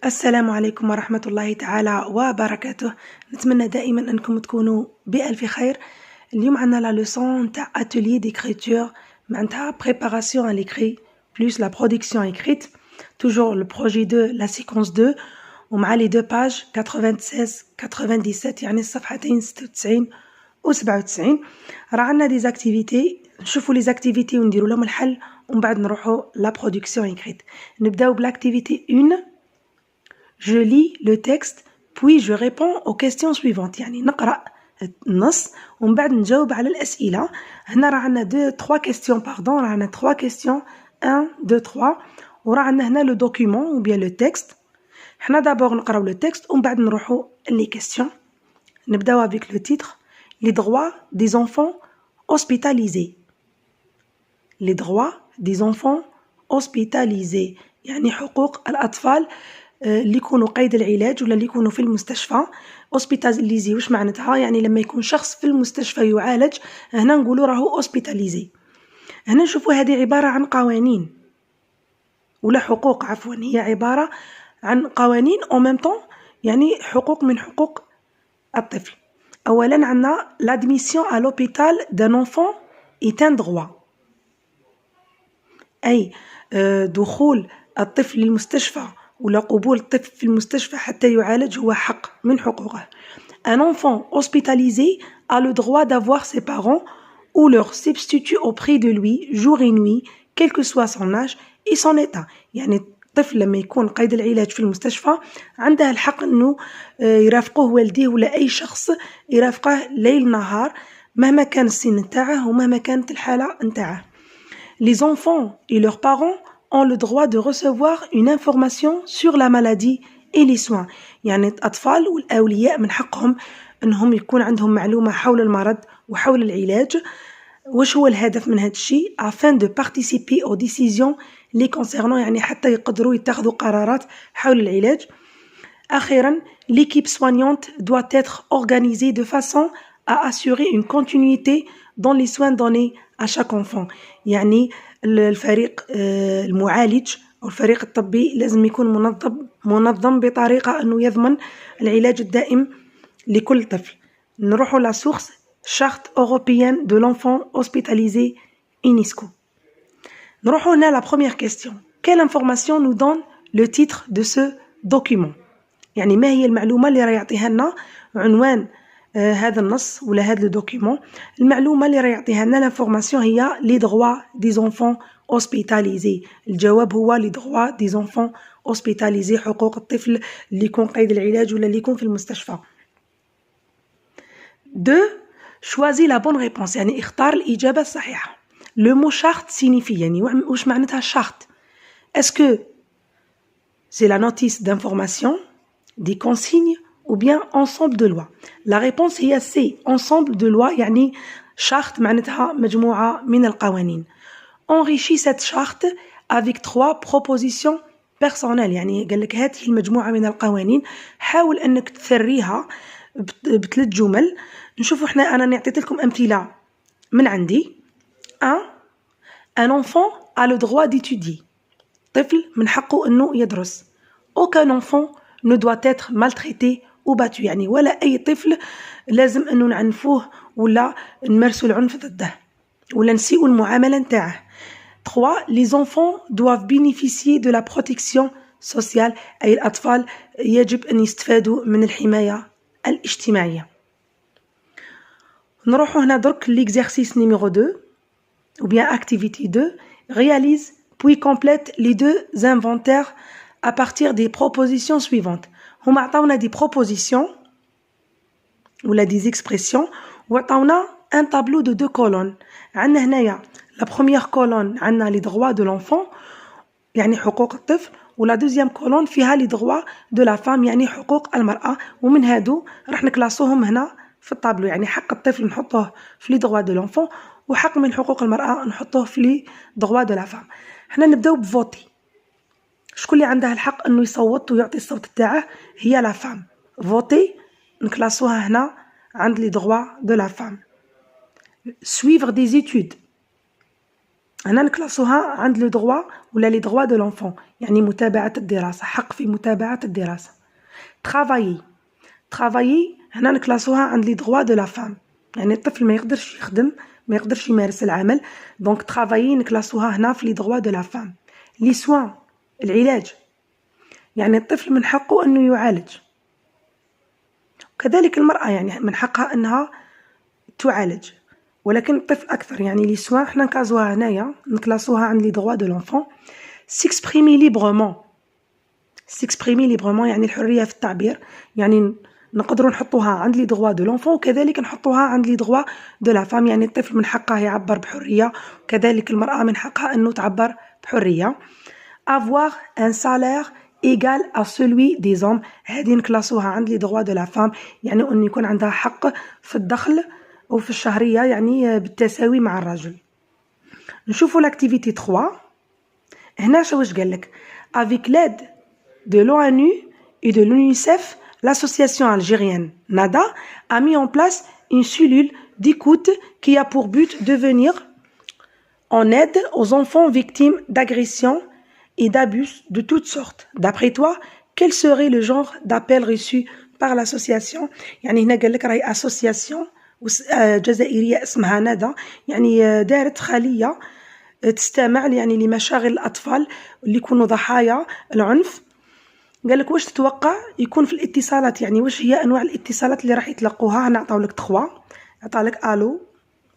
السلام عليكم ورحمة الله تعالى وبركاته. نتمنى دائما أنكم تكونوا بألف خير. اليوم عنا لا لوسون تاع atelier d'écriture معناتها préparation à l'écrit plus la production écrite, toujours le projet 2 la séquence 2 ومع les deux pages 96 97 يعني الصفحتين 96 و 97. راه عنا des activités نشوفوا les activités ونديروا لهم الحل ومن بعد نروحوا la production écrite. نبداو بالactivité 1. Je lis le texte puis je réponds aux questions suivantes. يعني نقرأ النص ومن بعد نجاوب على الأسئلة. هنا راه عندنا 3 questions راه عندنا 3 questions 1 2 3 وراه عندنا هنا le document ou bien le texte. حنا d'abord نقراو le texte ومن بعد نروحوا les questions. نبداو avec le titre les droits des enfants hospitalisés. Les droits des enfants hospitalisés يعني حقوق الأطفال اللي يكونوا قيد العلاج ولا اللي يكونوا في المستشفى. hospitalisé واش معناتها؟ يعني لما يكون شخص في المستشفى يعالج هنا نقولوا راهو hospitalisé. هنا نشوفوا هذه عبارة عن قوانين ولا حقوق عفوا، هي عبارة عن قوانين en même temps يعني حقوق من حقوق الطفل. أولا عندنا l'admission à l'hôpital d'un enfant est un droit، أي دخول الطفل للمستشفى ولا قبول الطفل في المستشفى حتى يعالج هو حق من حقوقه. Un enfant hospitalisé a le droit d'avoir ses parents ou leur substitut auprès de lui jour et nuit quel que soit son âge et son état. يعني الطفل لما يكون قيد العلاج في المستشفى عنده الحق انه يرافقوه والديه ولا اي شخص يرافقه ليل نهار مهما كان السن نتاعه ومهما كانت الحالة نتاعه. Les enfants et leurs parents ont le droit de recevoir une information sur la maladie et les soins. يعني الأطفال والأولياء من حقهم أنهم يكون عندهم معلومة حول المرض وحول العلاج. وش هو الهدف من هذا الشيء؟ afin de participer aux décisions les concernant يعني حتى يقدروا يتخذوا قرارات حول العلاج. أخيرا l'équipe soignante doit être organisée de façon à assurer une continuité dans les soins donnés à chaque enfant. يعني الفريق المعالج أو الفريق الطبي لازم يكون منظم بطريقة أنه يضمن العلاج الدائم لكل طفل. نروحوا la source charte européenne de l'enfant hospitalisé UNESCO. نروحوا هنا la première question. Quelle information nous donne le titre de ce document؟ يعني ما هي المعلومة اللي راح يعطيها لنا عنوان هذا النص ولا هذا الدوكيمون؟ المعلومة اللي راح يعطيها لنا لانفورماسيون هي les droits des enfants hospitalisés. الجواب هو les droits des enfants hospitalisés، حقوق الطفل اللي يكون قيد العلاج ولا اللي يكون في المستشفى. 2. choisis la bonne réponse يعني اختار الإجابة الصحيحة. le mot charte signifie يعني واش معناتها charte؟ est-ce que c'est la notice d'information, des consignes ou bien ensemble de lois؟ La réponse هي C ensemble de lois يعني charte معناتها مجموعة من القوانين. enrichis cette charte avec 3 propositions personnelles يعني قال لك هذه المجموعة من القوانين حاول أنك تثريها ب3 جمل. نشوفوا احنا أنا نعطيت لكم أمثلة من عندي. 1. un enfant a le droit d'étudier. طفل من حقه أنه يدرس. aucun enfant ne doit être maltraité ou battu يعني ولا أي طفل لازم أنه نعنفوه ولا نمارسوا العنف ضده ولا نسيئوا المعاملة نتاعه. 3. les enfants doivent bénéficier de la protection sociale أي الأطفال يجب أن يستفادوا من الحماية الاجتماعية. نروحوا هنا درك l'exercice numéro 2 ou bien activité 2. réalise puis complète les 2 inventaires à partir des propositions suivantes. هما عطاونا دي propositions ولا دي expressions وعطاونا un tableau de 2 colonnes. عندنا هنايا la première colonne عندنا les droits de l'enfant يعني حقوق الطفل ولا deuxième colonne فيها les droits de la femme يعني حقوق المرأة. ومن هادو راح نكلاسوهم هنا في الطابلو يعني حق الطفل نحطوه في les droits de l'enfant وحق من حقوق المرأة نحطوه في les droits de la femme. احنا نبداو بفوتي. شكون اللي عنده الحق انه يصوت ويعطي الصوت تاعه؟ هي لا فام. فوتي نكلاسوها هنا عند لي droits de la femme. suivre des études هنا نكلاسوها عند لو دروا ولا لي دروا دو لونفون، يعني متابعة الدراسة، حق في متابعة الدراسة. ترافايي هنا نكلاسوها عند لي دروا دو لا فام، يعني الطفل ما يقدرش يخدم، ما يقدرش يمارس العمل، دونك ترافايي نكلاسوها هنا في لي دروا دو لا فام. لي سوان العلاج، يعني الطفل من حقه انه يعالج، كذلك المرأة يعني من حقها انها تعالج، ولكن الطفل اكثر. يعني لي سوان حنا نكازوها هنايا نكلاسوها عند لي دروا دو لونفون. سيكسبريمي ليبرمون، سيكسبريمي ليبرمون يعني الحرية في التعبير، يعني نقدروا نحطوها عند لي دروا دو لونفون وكذلك نحطوها عند لي دروا دو لا فام، يعني الطفل من حقه يعبر بحرية وكذلك المرأة من حقها انه تعبر بحرية. avoir un salaire égal à celui des hommes، هذه نكلاسوها عند لي دروا دو لا فام، يعني أن يكون عندها حق في الدخل أو في الشهرية، يعني بالتساوي مع الرجل. نشوفوا l'activité 3. هنا واش قال لك؟ avec l'aide de l'ONU et de l'UNICEF, l'association algérienne NADA a mis en place une cellule d'écoute qui a pour but de venir en aide aux enfants victimes d'agressions et d'abus de toutes sortes. D'après toi, quel serait le genre d'appel reçu par l'association؟ يعني هنا قال لك راهي association جزائرية اسمها ندى، يعني دارت خلية تستمع يعني لمشاغل الأطفال اللي يكونوا ضحايا العنف. قال لك واش تتوقع يكون في الاتصالات، يعني واش هي أنواع الاتصالات اللي راح يتلقوها؟ نعطاو لك 3، عطا لك الو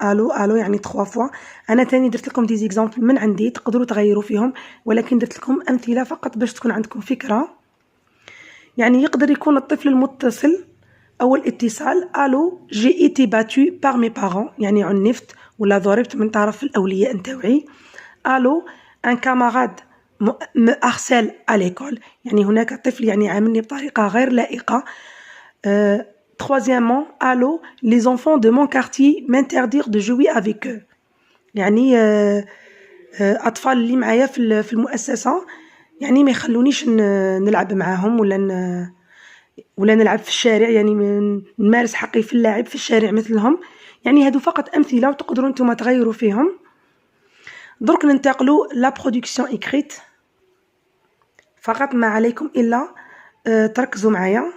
الو الو يعني 3 فوا. انا تاني درت لكم دي زيكزامبل من عندي تقدروا تغيروا فيهم، ولكن درت لكم امثله فقط باش تكون عندكم فكره. يعني يقدر يكون الطفل المتصل او الاتصال الو جي ايتي باتو بار مي بارون، يعني عنفت ولا ضربت من طرف الاولياء نتاوعي. الو ان كاماراد me harcèle à l'école، يعني هناك طفل يعني عاملني بطريقه غير لائقه. Troisièmement, allô, les enfants de mon quartier m'interdire de jouer avec eux. يعني أطفال اللي معايا في المؤسسة يعني ما يخلونيش نلعب معاهم ولا نلعب في الشارع، يعني نمارس حقي في اللعب في الشارع مثلهم. يعني هادو فقط أمثلة وتقدروا أنتم تغيروا فيهم. درك ننتقلوا لا برودكسيون إكريت. فقط ما عليكم إلا تركزوا معايا.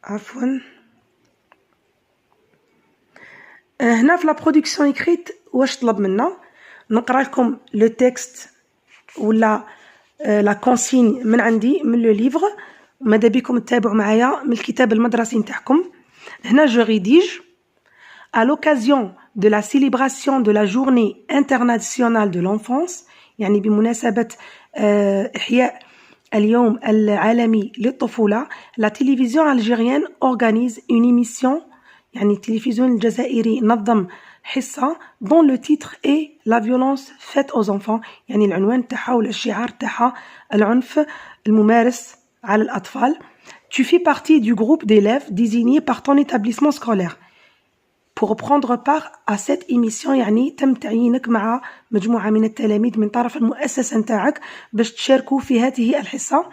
عفوا، هنا في لا برودكسيون إكريت واش طلب منا؟ نقرا لكم لو تكست ولا لا كونسيغ من عندي من لو ليفر، ماذا بكم تتابعوا معايا من الكتاب المدرسي نتاعكم. هنا جو ريديج à l'occasion de la célébration de la journée internationale de l'enfance، يعني بمناسبة إحياء اليوم العالمي للطفولة. La télévision algérienne organise une émission، يعني التلفزيون الجزائري نظم حصة dont le titre est la violence faite aux enfants، يعني العنوان تاعها ولا الشعار تاعها العنف الممارس على الأطفال. Tu fais partie du groupe d'élèves désigné par ton établissement scolaire pour prendre part à cette émission، يعني تم تعيينك مع مجموعة من التلاميذ من طرف المؤسسة نتاعك باش تشاركوا في هذه الحصة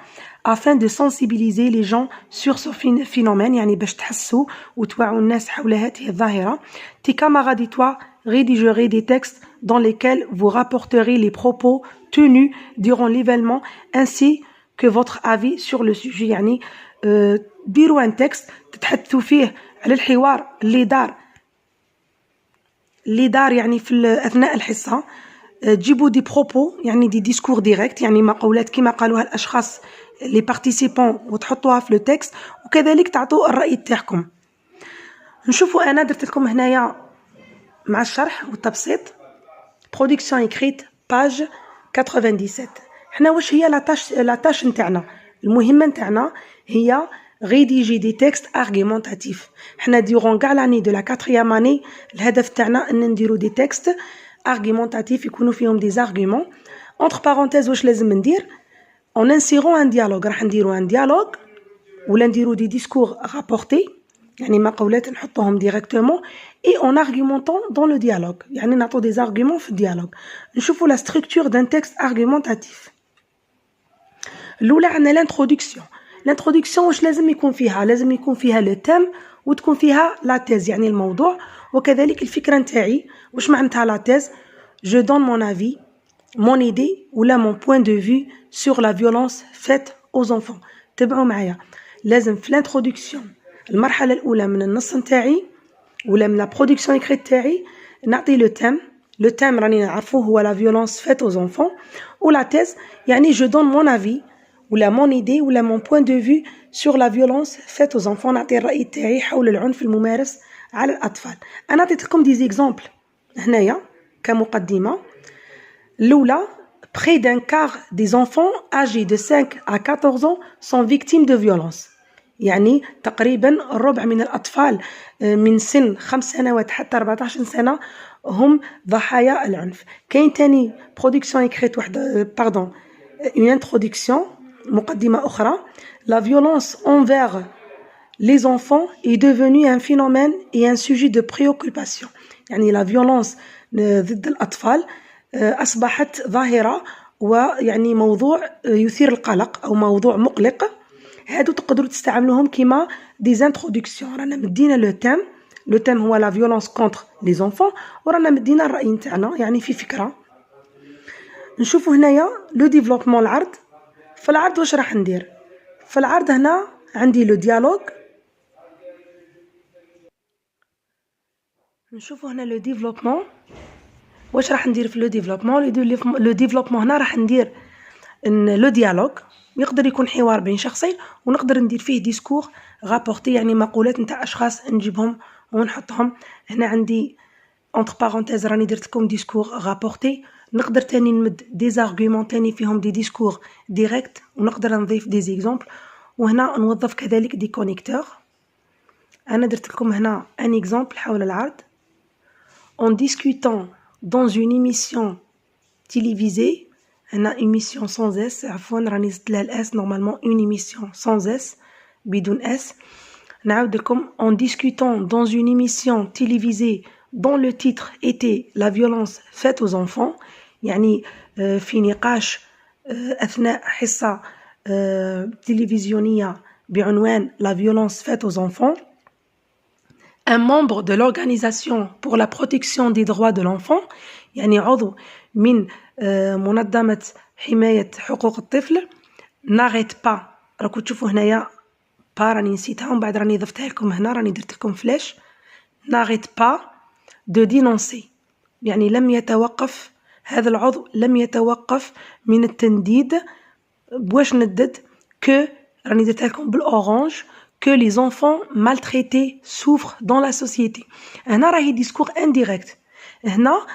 afin de sensibiliser les gens sur ce phénomène، يعني باش تحسوا وتوعوا الناس حول هذه الظاهرة. Tes camarades et toi rédigerez des textes dans lesquels vous rapporterez les propos tenus durant l'événement ainsi que votre avis sur le sujet، يعني ديروا un texte تتحدثوا فيه على الحوار اللي دار يعني في أثناء الحصة. تجيبوا دي بروبو يعني دي ديسكور ديريكت، يعني مقولات كما قالوها الأشخاص لي بارتيسيبون وتحطوها في لو تكست، وكذلك تعطوا الرأي تاعكم. نشوفوا أنا درت لكم هنايا مع الشرح والتبسيط برودكسيون إكريت باج 97. حنا واش هي لا تاش نتاعنا؟ المهمة نتاعنا هي rédiger des textes argumentatifs. حنا durant كاع لاني دو لا 4e année الهدف تاعنا ان نديرو دي تكست argumentatifs يكونوا فيهم دي زارغومون. entre parenthèses واش لازم ندير؟ en insérant un dialogue، راح نديرو ان ديالوغ ولا نديرو دي ديسكور رابورتي، يعني مقولات نحطوهم ديريكتومون et en argumentant dans le dialogue، يعني نعطو دي زارغومون في الديالوغ. نشوفوا لا ستركتور دان تكست argumentatif. الاولى عندنا لانترودكسيون. الانترودكسيون واش لازم يكون فيها؟ لازم يكون فيها لو تيم وتكون فيها لا تيز، يعني الموضوع، وكذلك الفكرة نتاعي واش معناتها لا تيز je donne mon avis mon idée ولا mon point de vue sur la violence faite aux enfants. تبعوا معايا لازم في الانترودكسيون المرحلة الأولى من النص نتاعي ولا من لا برودكسيون écrite تاعي نعطي لو تيم راني نعرفوه هو la violence faite aux enfants ولا تيز يعني je donne mon avis ولا mon idée ولا mon point de vue sur la violence faite aux enfants. نعطي الرأي تاعي حول العنف الممارس على الأطفال. أنا عطيت لكم دي زيكزامبل هنايا كمقدمة. الأولى près d'un quart des enfants âgés de 5 à 14 ans sont victimes de violence. يعني تقريبا الربع من الأطفال من سن 5 سنوات حتى 14 سنة هم ضحايا العنف. كاين تاني برودكسيون écrite une introduction مقدمة أخرى. La violence envers les enfants est devenue un phénomène et un sujet de préoccupation. يعني la violence ضد الأطفال أصبحت ظاهرة ويعني موضوع يثير القلق أو موضوع مقلق. هادو تقدروا تستعملوهم كما دي انترودكسيون. رانا مدينا لو تيم هو لا فيولونس كونتر لي زونفون ورانا مدينا الرأي نتاعنا يعني في فكرة. نشوفوا هنايا لو ديفلوبمون العرض. في العرض واش راح ندير؟ في العرض هنا عندي لو ديالوج. نشوفوا هنا لو ديفلوبمون. واش راح ندير في لو ديفلوبمون هنا راح ندير لو ديالوج يقدر يكون حوار بين شخصين ونقدر ندير فيه ديسكور رابورتي يعني مقولات نتاع اشخاص نجيبهم ونحطهم. هنا عندي entre parenthèses راني درت لكم ديسكور رابورتي. نقدر تاني نمد دي زارغومون تاني فيهم دي ديسكور ديريكت ونقدر نضيف دي زيكزامبل وهنا نوظف كذلك دي كونيكتور. انا درت لكم هنا ان اكزامبل حول العرض. En discutant dans une émission télévisée, هنا émission sans S عفوا راني زدت لها الاس normalement une émission sans S بدون S. نعاود لكم en discutant dans une émission télévisée dont le titre était la violence faite aux enfants يعني في نقاش أثناء حصة تلفزيونية بعنوان la violence faite aux enfants. Un membre de l'organisation pour la protection des droits de l'enfant يعني عضو من منظمة حماية حقوق الطفل n'arrête pas. راكو تشوفوا هنايا با راني نسيتها ومن بعد راني ضفتها لكم هنا راني درت لكم فلاش. n'arrête pas de dénoncer يعني لم يتوقف هذا العضو لم يتوقف من التنديد. بواش ندد que راني درتها لكم بالأورانج que les enfants maltraités souffrent dans la société. هنا راهي ديسكور انديريكت. هنا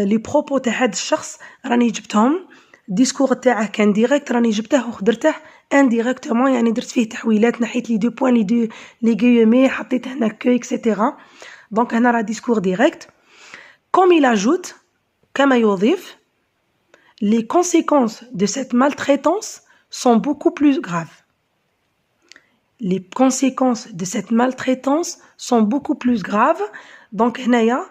لي بروبو تاع هذا الشخص راني جبتهم. الديسكور تاعه كان ديريكت راني جبته وخدرته انديريكتومون يعني درت فيه تحويلات نحيت لي دو بوين لي غيومي حطيت هنا كو اكسيتيرا. دونك هنا راه ديسكور ديريكت. comme il ajoute كما يضيف les conséquences de cette maltraitance sont beaucoup plus graves. Les conséquences de cette maltraitance sont beaucoup plus graves. donc هنايا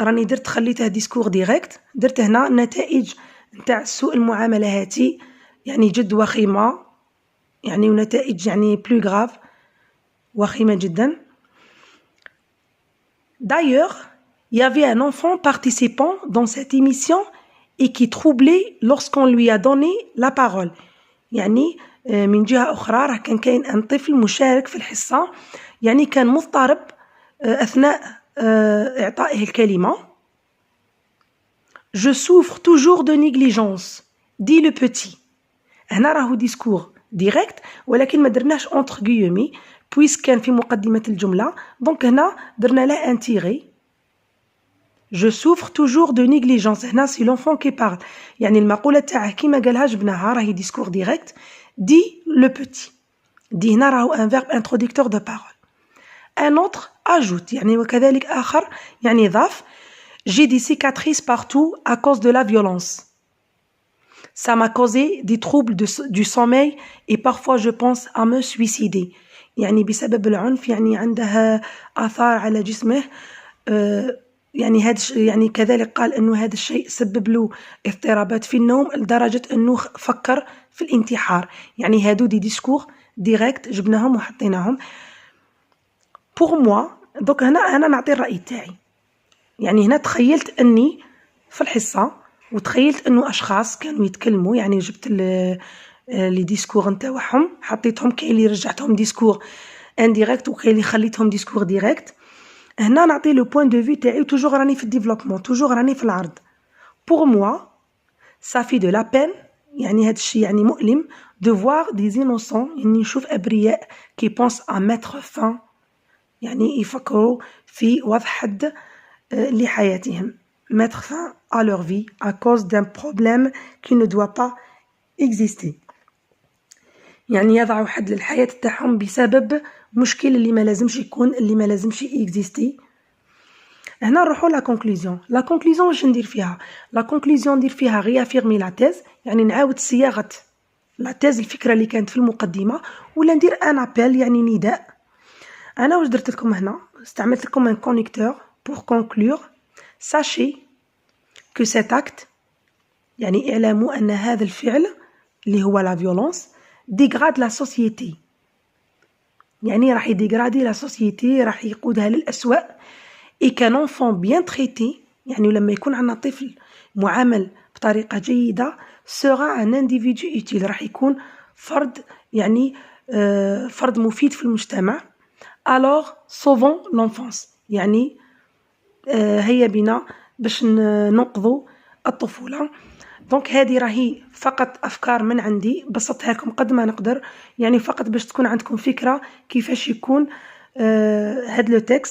راني درت خليتها ديسكور ديريكت. درت هنا نتائج نتاع سوء المعاملة هاتي يعني جد وخيمة يعني ونتائج يعني بلو غراف وخيمة جدا. D'ailleurs, il y avait un enfant participant dans cette émission et qui troublait lorsqu'on lui a donné la parole. يعني من جهة أخرى راه كان أن طفل مشارك في الحصة يعني كان مضطرب أثناء إعطائه الكلمة. Je souffre toujours de négligence, dit le petit. هنا راهو ديسكور ديريكت ولكن ما درناش entre guillemets بويس كان في مقدمة الجملة. دونك هنا درنا له ان تيري. Je souffre toujours de négligence. هنا سي l'enfant qui parle يعني المقولة تاعه كيما قالها جبناها راهي ديسكور ديريكت. dit le petit. dit هنا راهو un verbe introducteur de parole. un autre ajoute يعني وكذلك آخر يعني ضاف j'ai des cicatrices partout à cause de la violence. ça m'a causé des troubles du sommeil et parfois je pense à me suicider. يعني بسبب العنف يعني عندها آثار على جسمه. يعني هذا يعني كذلك قال انه هذا الشيء سبب له اضطرابات في النوم لدرجة انه فكر في الانتحار. يعني هادو دي ديسكور ديريكت جبناهم وحطيناهم. pour moi دوك هنا أنا نعطي الرأي تاعي. يعني هنا تخيلت أني في الحصة وتخيلت أنه أشخاص كانوا يتكلموا، يعني جبت لي ديسكور نتاعهم حطيتهم، كاين اللي رجعتهم ديسكور انديريكت وكاين اللي خليتهم ديسكور ديريكت. هنا نعطي لو بوين دو في تاعي وتوجور راني في الديفلوبمون، توجور راني في العرض. بور موا ça fait de la peine، يعني هذا الشيء يعني مؤلم، de voir des innocents، يعني نشوف أبرياء qui pensent à mettre fin، يعني يفكروا في وضع حد لحياتهم، mettre fin à leur vie à cause d'un problème qui ne doit pas exister، يعني يضعوا حد للحياة تاعهم بسبب مشكل اللي ما لازمش يكون، اللي ما لازمش يكزيستي. هنا نروحوا لا كونكلوزيون. لا كونكلوزيون واش ندير فيها؟ لا كونكلوزيون ندير فيها ريافيرمي لا تيز، يعني نعاود صياغه لا تيز، الفكره اللي كانت في المقدمه، ولا ندير ان ابل يعني نداء. انا واش درت لكم هنا؟ استعملت لكم ان كونيكتور بور كونكلور. ساشي كو سيت اكت، يعني اعلموا ان هذا الفعل اللي هو لا فيولونس ديغراد لا سوسيتي، يعني راح يديغرادي لا سوسيتي، راح يقودها للأسوأ. et qu'un enfant bien traité، يعني لما يكون عندنا طفل معامل بطريقة جيدة، sera un individu utile، راح يكون فرد، يعني فرد مفيد في المجتمع. alors sauvons l'enfance، يعني هيا بنا باش ننقذوا الطفولة. دونك هذه راهي فقط أفكار من عندي، بسطتها لكم قد ما نقدر، يعني فقط باش تكون عندكم فكرة كيفاش يكون هاد لو تكست.